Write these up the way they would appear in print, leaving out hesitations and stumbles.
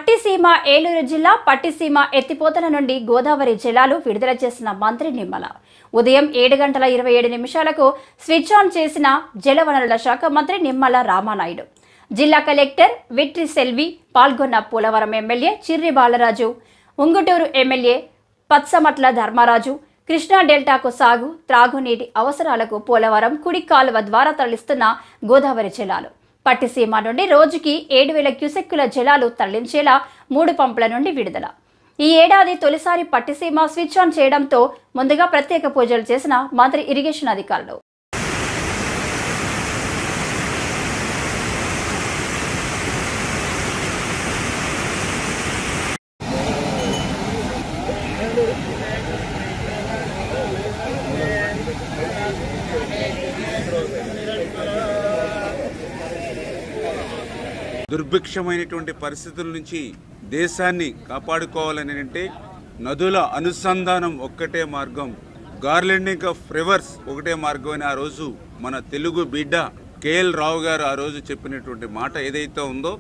పట్టిసీమ ఏలూరు జిల్లా పట్టిసీమ ఎత్తిపోతల నుండి గోదావరి జలాలు విడుదల చేసిన మంత్రి నిమ్మల ఉదయం 7:27 స్విచ్ ఆన్ చేసిన జలవనరుల శాఖ మంత్రి నిమ్మల రామానాయుడు. జిల్లా కలెక్టర్ విట్రి సెల్వి పాల్గొన్న పోలవరం ఎమ్మెల్యే చిర్రి బాలరాజు, ఉంగుటూరు ఎమ్మెల్యే పత్సమట్ల ధర్మరాజు కృష్ణా డెల్టాకు సాగు త్రాగునీటి అవసరాలకు పోలవరం కుడి కాలువ ద్వారా తరలిస్తున్న గోదావరి జలాలు పట్టిసీమ నుండి రోజుకి 7,000 క్యూసెక్కుల జలాలు తరలించేలా 3 పంపుల నుండి విడుదల. ఈ ఏడాది తొలిసారి పట్టిసీమ స్విచ్ ఆన్ చేయడంతో ముందుగా ప్రత్యేక పూజలు చేసిన మంత్రి ఇరిగేషన్ అధికారులు. దుర్భిక్షమైనటువంటి పరిస్థితుల నుంచి దేశాన్ని కాపాడుకోవాలని అంటే నదుల అనుసంధానం ఒక్కటే మార్గం, గార్లెండింగ్ ఆఫ్ రివర్స్ ఒకటే మార్గం అని ఆ రోజు మన తెలుగు బిడ్డ కేఎల్ రావు గారు ఆ రోజు చెప్పినటువంటి మాట ఏదైతే ఉందో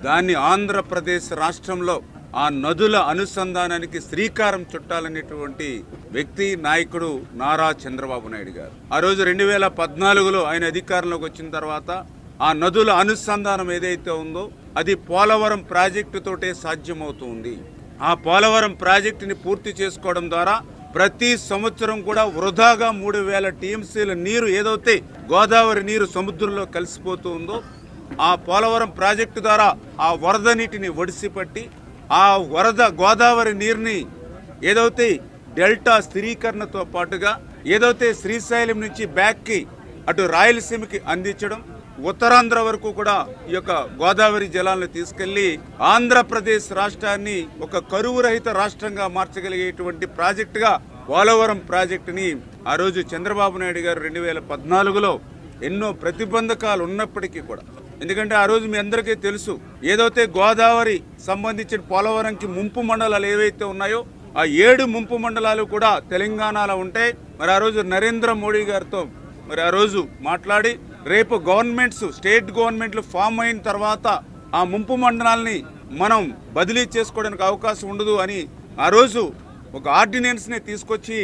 దాన్ని ఆంధ్రప్రదేశ్ రాష్ట్రంలో ఆ నదుల అనుసంధానానికి శ్రీకారం చుట్టాలనేటువంటి వ్యక్తి నాయకుడు నారా చంద్రబాబు నాయుడు గారు. ఆ రోజు 2014లో ఆయన అధికారంలోకి వచ్చిన తర్వాత ఆ నదుల అనుసంధానం ఏదైతే ఉందో అది పోలవరం ప్రాజెక్టుతోటే సాధ్యమవుతుంది. ఆ పోలవరం ప్రాజెక్టుని పూర్తి చేసుకోవడం ద్వారా ప్రతి సంవత్సరం కూడా వృధాగా 3,000 టీఎంసీల నీరు ఏదైతే గోదావరి నీరు సముద్రంలో కలిసిపోతూ ఉందో ఆ పోలవరం ప్రాజెక్టు ద్వారా ఆ వరద నీటిని ఒడిసిపట్టి ఆ వరద గోదావరి నీరుని ఏదైతే డెల్టా స్థిరీకరణతో పాటుగా ఏదైతే శ్రీశైలం నుంచి బ్యాక్కి అటు రాయలసీమకి అందించడం, ఉత్తరాంధ్ర వరకు కూడా ఈ యొక్క గోదావరి జలాలను తీసుకెళ్లి ఆంధ్రప్రదేశ్ రాష్ట్రాన్ని ఒక కరువు రహిత రాష్ట్రంగా మార్చగలిగేటువంటి ప్రాజెక్టుగా పోలవరం ప్రాజెక్టుని ఆ రోజు చంద్రబాబు నాయుడు గారు 2014లో ఎన్నో ప్రతిబంధకాలు ఉన్నప్పటికీ కూడా, ఎందుకంటే ఆ రోజు మీ అందరికీ తెలుసు ఏదైతే గోదావరి సంబంధించిన పోలవరంకి ముంపు మండలాలు ఏవైతే ఉన్నాయో ఆ 7 ముంపు మండలాలు కూడా తెలంగాణలో ఉంటాయి. మరి ఆ రోజు నరేంద్ర మోడీ గారితో మరి ఆ రోజు మాట్లాడి రేపు గవర్నమెంట్స్ స్టేట్ గవర్నమెంట్లు ఫామ్ అయిన తర్వాత ఆ ముంపు మండలాల్ని మనం బదిలీ చేసుకోవడానికి అవకాశం ఉండదు అని ఆ రోజు ఒక ఆర్డినెన్స్ని తీసుకొచ్చి